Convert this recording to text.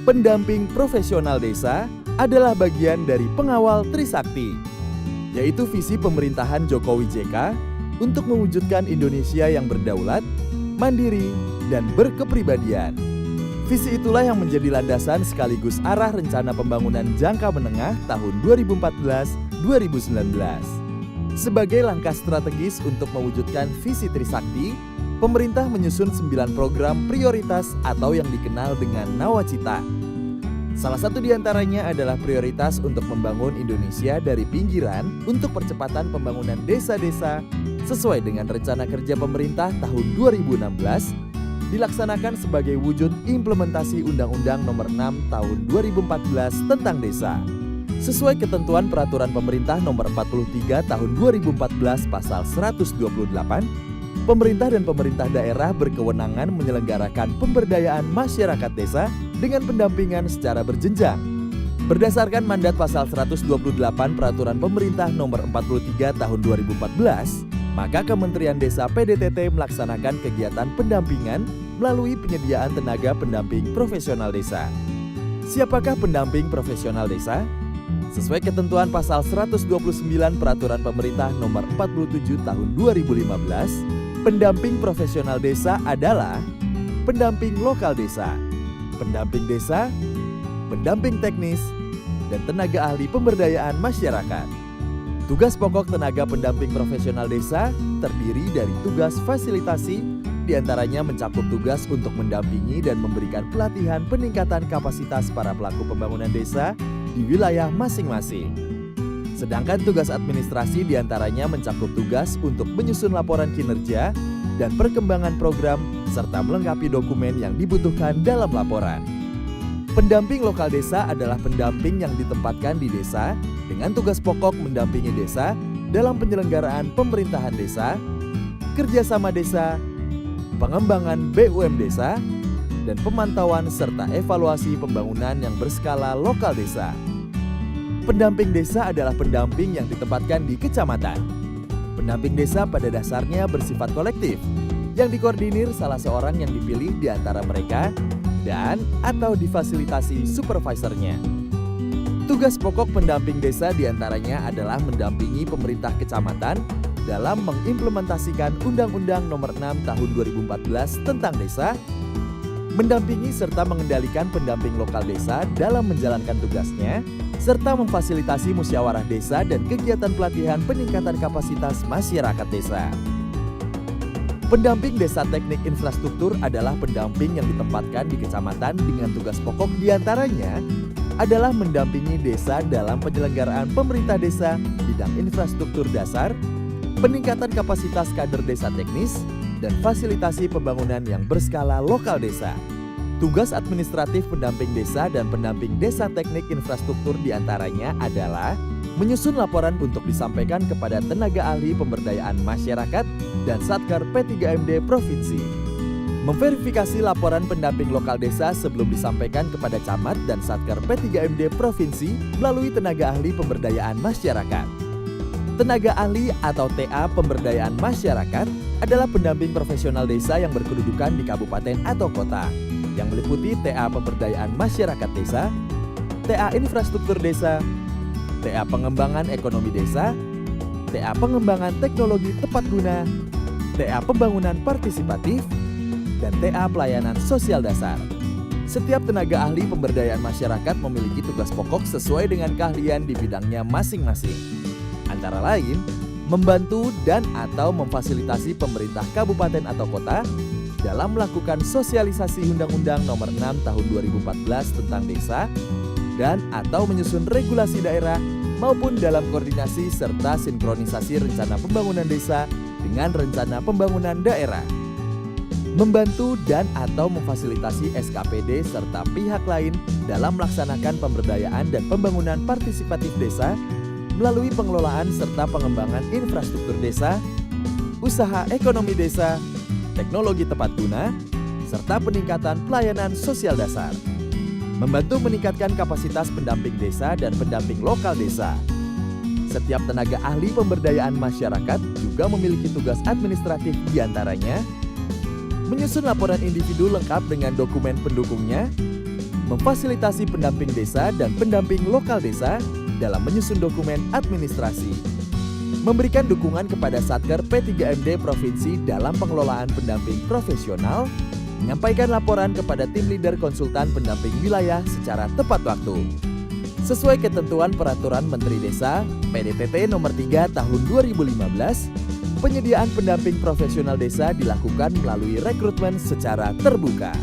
Pendamping profesional desa adalah bagian dari pengawal Trisakti, yaitu visi pemerintahan Jokowi JK untuk mewujudkan Indonesia yang berdaulat, mandiri, dan berkepribadian. Visi itulah yang menjadi landasan sekaligus arah rencana pembangunan jangka menengah tahun 2014-2019. Sebagai langkah strategis untuk mewujudkan visi Trisakti, pemerintah menyusun 9 program prioritas atau yang dikenal dengan Nawacita. Salah satu diantaranya adalah prioritas untuk membangun Indonesia dari pinggiran untuk percepatan pembangunan desa-desa sesuai dengan rencana kerja pemerintah tahun 2016 dilaksanakan sebagai wujud implementasi Undang-Undang Nomor 6 Tahun 2014 tentang Desa. Sesuai ketentuan Peraturan Pemerintah Nomor 43 Tahun 2014 Pasal 128, pemerintah dan pemerintah daerah berkewenangan menyelenggarakan pemberdayaan masyarakat desa dengan pendampingan secara berjenjang. Berdasarkan mandat Pasal 128 Peraturan Pemerintah Nomor 43 Tahun 2014, maka Kementerian Desa PDTT melaksanakan kegiatan pendampingan melalui penyediaan tenaga pendamping profesional desa. Siapakah pendamping profesional desa? Sesuai ketentuan Pasal 129 Peraturan Pemerintah Nomor 47 Tahun 2015, pendamping profesional desa adalah pendamping lokal desa, pendamping desa, pendamping teknis, dan tenaga ahli pemberdayaan masyarakat. Tugas pokok tenaga pendamping profesional desa terdiri dari tugas fasilitasi, diantaranya mencakup tugas untuk mendampingi dan memberikan pelatihan peningkatan kapasitas para pelaku pembangunan desa di wilayah masing-masing. Sedangkan tugas administrasi diantaranya mencakup tugas untuk menyusun laporan kinerja dan perkembangan program serta melengkapi dokumen yang dibutuhkan dalam laporan. Pendamping lokal desa adalah pendamping yang ditempatkan di desa dengan tugas pokok mendampingi desa dalam penyelenggaraan pemerintahan desa, kerjasama desa, pengembangan BUM desa, dan pemantauan serta evaluasi pembangunan yang berskala lokal desa. Pendamping desa adalah pendamping yang ditempatkan di kecamatan. Pendamping desa pada dasarnya bersifat kolektif, yang dikoordinir salah seorang yang dipilih di antara mereka dan atau difasilitasi supervisornya. Tugas pokok pendamping desa diantaranya adalah mendampingi pemerintah kecamatan dalam mengimplementasikan Undang-Undang Nomor 6 Tahun 2014 tentang Desa, mendampingi serta mengendalikan pendamping lokal desa dalam menjalankan tugasnya, serta memfasilitasi musyawarah desa dan kegiatan pelatihan peningkatan kapasitas masyarakat desa. Pendamping desa teknik infrastruktur adalah pendamping yang ditempatkan di kecamatan dengan tugas pokok diantaranya adalah mendampingi desa dalam penyelenggaraan pemerintah desa bidang infrastruktur dasar, peningkatan kapasitas kader desa teknis, dan fasilitasi pembangunan yang berskala lokal desa. Tugas administratif pendamping desa dan pendamping desa teknik infrastruktur diantaranya adalah menyusun laporan untuk disampaikan kepada tenaga ahli pemberdayaan masyarakat dan Satker P3MD Provinsi. Memverifikasi laporan pendamping lokal desa sebelum disampaikan kepada camat dan Satker P3MD Provinsi melalui tenaga ahli pemberdayaan masyarakat. Tenaga ahli atau TA pemberdayaan masyarakat adalah pendamping profesional desa yang berkedudukan di kabupaten atau kota, yang meliputi TA pemberdayaan masyarakat desa, TA infrastruktur desa, TA pengembangan ekonomi desa, TA pengembangan teknologi tepat guna, TA pembangunan partisipatif, dan TA pelayanan sosial dasar. Setiap tenaga ahli pemberdayaan masyarakat memiliki tugas pokok sesuai dengan keahlian di bidangnya masing-masing. Antara lain, membantu dan atau memfasilitasi pemerintah kabupaten atau kota dalam melakukan sosialisasi Undang-Undang Nomor 6 Tahun 2014 tentang Desa dan atau menyusun regulasi daerah maupun dalam koordinasi serta sinkronisasi rencana pembangunan desa dengan rencana pembangunan daerah. Membantu dan atau memfasilitasi SKPD serta pihak lain dalam melaksanakan pemberdayaan dan pembangunan partisipatif desa melalui pengelolaan serta pengembangan infrastruktur desa, usaha ekonomi desa, teknologi tepat guna, serta peningkatan pelayanan sosial dasar. Membantu meningkatkan kapasitas pendamping desa dan pendamping lokal desa. Setiap tenaga ahli pemberdayaan masyarakat juga memiliki tugas administratif diantaranya menyusun laporan individu lengkap dengan dokumen pendukungnya, memfasilitasi pendamping desa dan pendamping lokal desa dalam menyusun dokumen administrasi, memberikan dukungan kepada Satker P3MD Provinsi dalam pengelolaan pendamping profesional, menyampaikan laporan kepada tim leader konsultan pendamping wilayah secara tepat waktu. Sesuai ketentuan Peraturan Menteri Desa PDTT Nomor 3 Tahun 2015, penyediaan pendamping profesional desa dilakukan melalui rekrutmen secara terbuka.